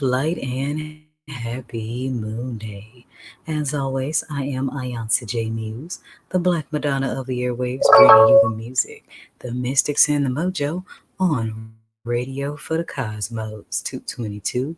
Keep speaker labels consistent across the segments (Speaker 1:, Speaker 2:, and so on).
Speaker 1: light and happy moon day. As always, I am iiiYansaje Muse, the Black Madonna of the airwaves, bringing you the music, the mystics, and the mojo on radio for the cosmos, 222.9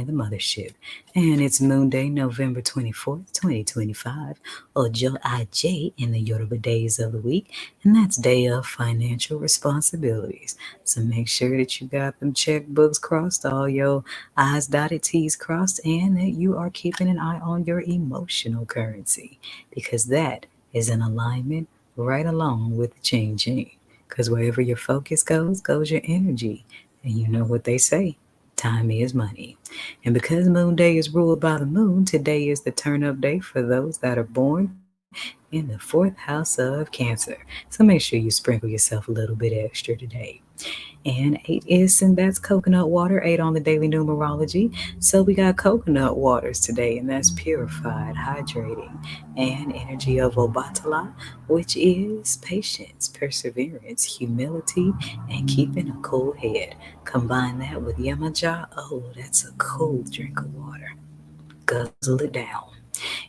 Speaker 1: the Mothership. And it's Moon Day, November 24th, 2025, Ojo Aj in the Yoruba days of the week, and that's day of financial responsibilities. So make sure that you got them checkbooks crossed, all your I's dotted, T's crossed, and that you are keeping an eye on your emotional currency because that is in alignment right along with the changing. Because wherever your focus goes, goes your energy. And you know what they say time is money. And because Moon Day is ruled by the moon, today is the turn up day for those that are born in the fourth house of Cancer. So make sure you sprinkle yourself a little bit extra today. And 8 is, and that's coconut water, 8 on the daily numerology. So we got coconut waters today, and that's purified, hydrating, and energy of Obatala, which is patience, perseverance, humility, and keeping a cool head. Combine that with Yemoja, oh, that's a cold drink of water. Guzzle it down.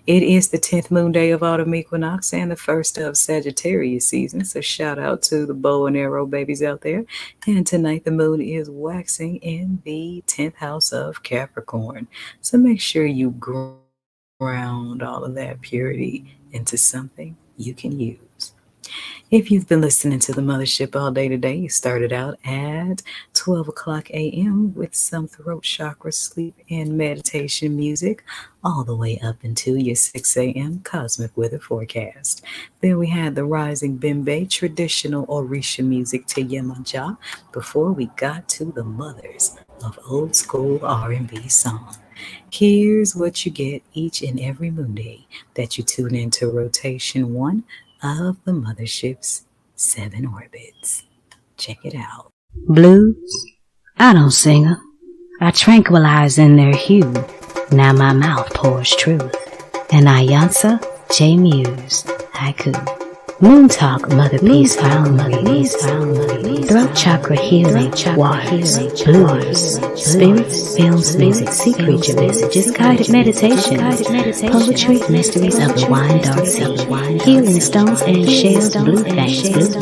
Speaker 1: It is the 10th moon day of autumn equinox and the first of Sagittarius season. So shout out to the bow and arrow babies out there. And tonight the moon is waxing in the 10th house of Capricorn. So make sure you ground all of that purity into something you can use. If you've been listening to the Mothership all day today, you started out at 12 o'clock a.m. with some throat chakra sleep and meditation music, all the way up until your 6 a.m. cosmic weather forecast. Then we had the rising Bimbe traditional Orisha music to Yemanja before we got to the mothers of old school R&B song. Here's what you get each and every moon day that you tune into rotation one of the mothership's 7 orbits. Check it out.
Speaker 2: Blues? I don't sing 'em. I tranquilize in their hue. Now my mouth pours truth. And iiiYansa, J Muse, haiku. Moon Talk, Motherpeace, found Motherpeace, throat chakra healing, waters, blues, spirits, films, music, sea creature messages, guided meditations, poetry, mysteries of the wine dark sea, healing stones and shells, blue things,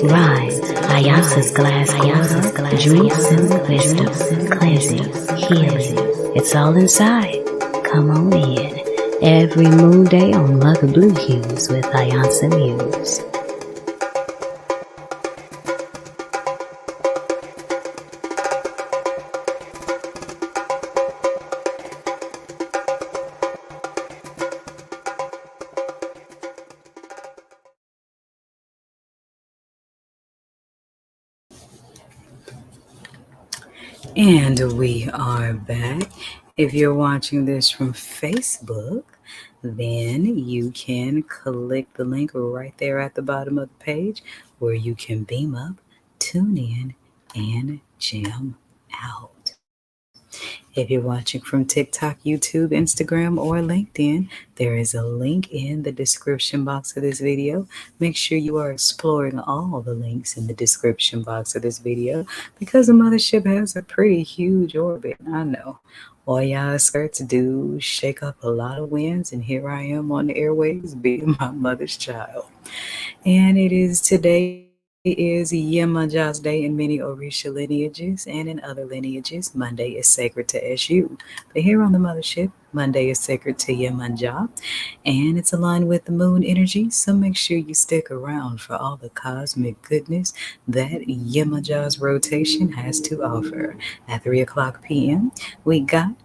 Speaker 2: rhyme, iiiYansa's glass water, dreams and wisdom, cleansing, healing, it's all inside, come on in. Every moon day on Mother Blue Hues with iiiYansa Muse.
Speaker 1: And we are back. If you're watching this from Facebook, then you can click the link right there at the bottom of the page where you can beam up, tune in, and jam out. If you're watching from TikTok, YouTube, Instagram, or LinkedIn, there is a link in the description box of this video. Make sure you are exploring all the links in the description box of this video because the mothership has a pretty huge orbit. I know. All y'all skirts do shake up a lot of winds, and here I am on the airwaves being my mother's child. And it is today is Yemoja's Day in many Orisha lineages, and in other lineages, Monday is sacred to Eshu. But here on the mothership, Monday is sacred to Yemoja, and it's aligned with the moon energy. So make sure you stick around for all the cosmic goodness that Yemoja's rotation has to offer. At 3 o'clock p.m., we got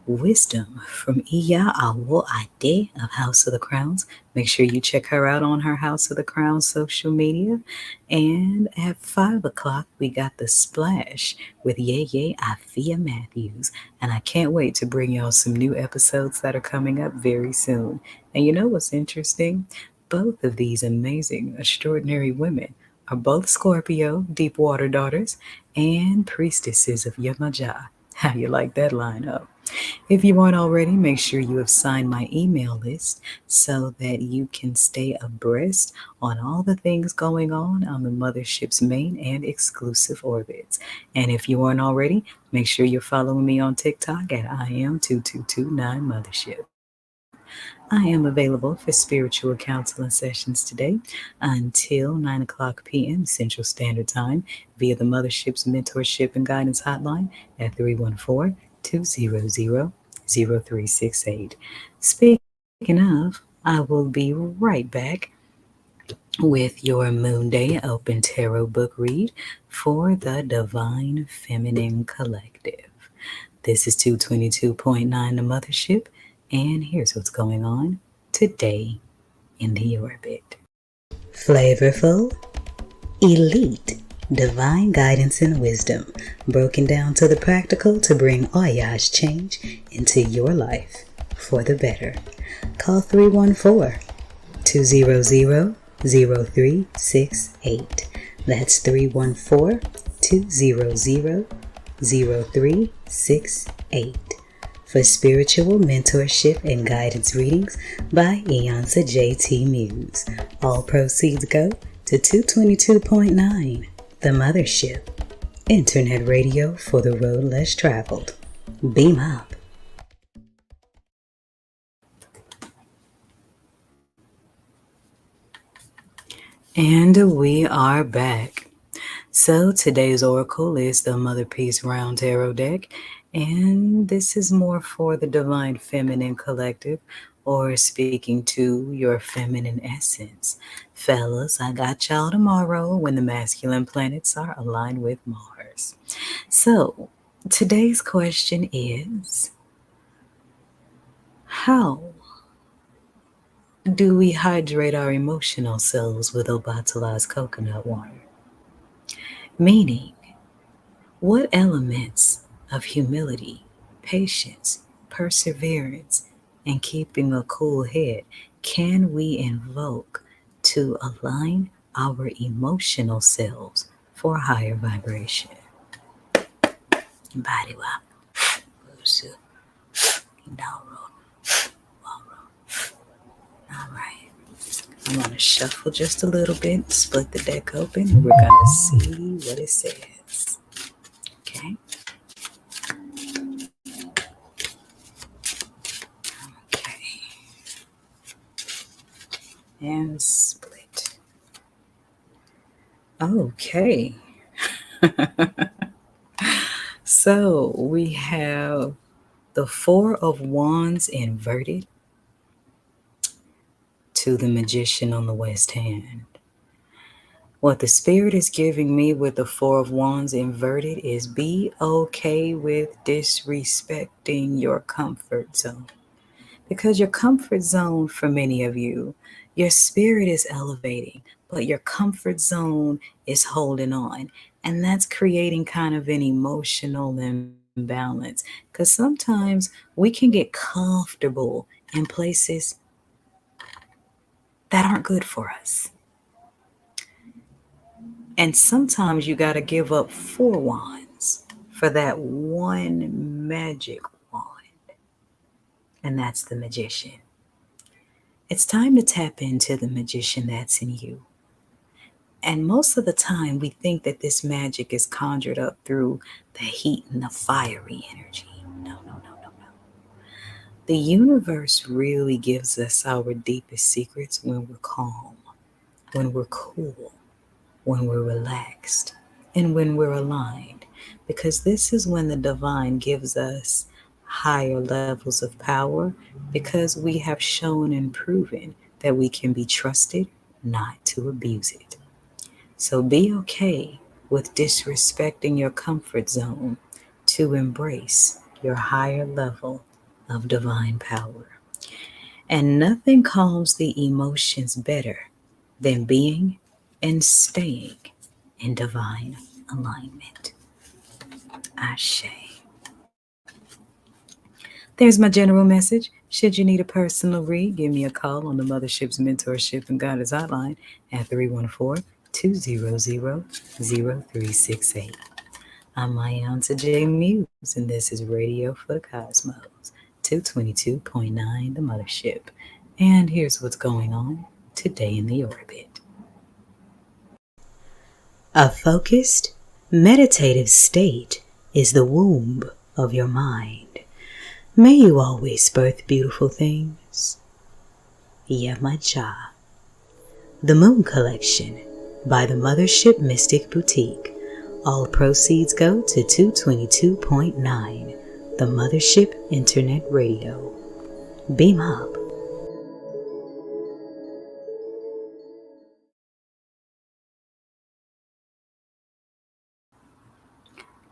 Speaker 1: wisdom from Iba Iwo Oorun of House of the Crowns. Make sure you check her out on her House of the Crowns social media. And at 5 o'clock, we got The Splash with Yeye Afia Matthews. And I can't wait to bring y'all some new episodes that are coming up very soon. And you know what's interesting? Both of these amazing, extraordinary women are both Scorpio, deep water daughters, and priestesses of Yemoja. How you like that lineup? If you aren't already, make sure you have signed my email list so that you can stay abreast on all the things going on the Mothership's main and exclusive orbits. And if you aren't already, make sure you're following me on TikTok at iam2229 Mothership. I am available for spiritual counseling sessions today until 9 o'clock p.m. Central Standard Time via the Mothership's Mentorship and Guidance Hotline at 314-200-0368. Speaking of, I will be right back with your Moon Day Open Tarot book read for the Divine Feminine Collective. This is 222.9 The Mothership, and here's what's going on today in the orbit. Flavorful, elite, divine guidance and wisdom, broken down to the practical to bring voyage change into your life for the better. Call 314-200-0368. That's 314-200-0368 for spiritual mentorship and guidance readings by iiYansaje Muse. All proceeds go to 222.9, the Mothership, internet radio for the road less traveled. Beam up. And we are back. So today's oracle is the Motherpeace Round Tarot deck, and this is more for the Divine Feminine Collective, or speaking to your feminine essence. Fellas, I got y'all tomorrow when the masculine planets are aligned with Mars. So today's question is, how do we hydrate our emotional selves with Obatala's coconut water? Meaning, what elements of humility, patience, perseverance, and keeping a cool head can we invoke to align our emotional selves for higher vibration? Body wap. All right. I'm going to shuffle just a little bit, split the deck open, and we're going to see what it says. Okay. Okay. And split. Okay. So we have the Four of Wands inverted to the Magician on the west hand. What the Spirit is giving me with the Four of Wands inverted is be okay with disrespecting your comfort zone. Because your comfort zone, for many of you, your spirit is elevating, but your comfort zone is holding on. And that's creating kind of an emotional imbalance. Because sometimes we can get comfortable in places that aren't good for us. And sometimes you got to give up four wands for that one magic wand. And that's the magician. It's time to tap into the magician that's in you. And most of the time, we think that this magic is conjured up through the heat and the fiery energy. No, no, no, no, no. The universe really gives us our deepest secrets when we're calm, when we're cool, when we're relaxed, and when we're aligned. Because this is when the divine gives us higher levels of power, because we have shown and proven that we can be trusted not to abuse it. So be okay with disrespecting your comfort zone to embrace your higher level of divine power. And nothing calms the emotions better than being and staying in divine alignment. Ashe. There's my general message. Should you need a personal read, give me a call on the Mothership's Mentorship and Guidance Hotline at 314-200-0368. I'm iiYansaje Muse, and this is Radio for the Cosmos. 222.9 The Mothership. And here's what's going on today in the orbit. A focused, meditative state is the womb of your mind. May you always birth beautiful things. Iba Yemoja. The Moon Collection by the Mothership Mystic Boutiq. All proceeds go to 222.9, the Mothership Internet Radio. Beam up.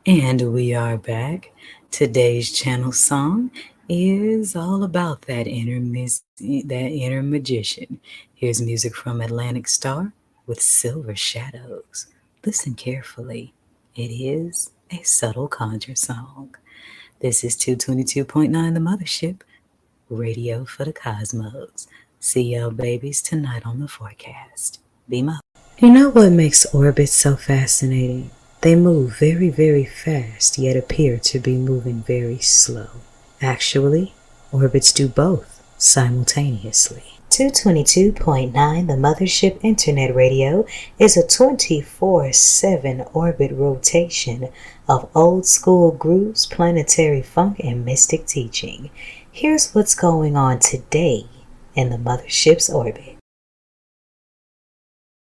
Speaker 1: And we are back. Today's channel song is all about that inner magician. Here's music from Atlantic Star with Silver Shadows. Listen carefully. It is a subtle conjure song. This is 222.9 The Mothership, radio for the cosmos. See y'all babies tonight on the forecast. Beam up. You know what makes orbits so fascinating? They move very, very fast, yet appear to be moving very slow. Actually, orbits do both simultaneously. 222.9 The Mothership Internet Radio is a 24/7 orbit rotation of old school grooves, planetary funk, and mystic teaching. Here's what's going on today in the Mothership's orbit.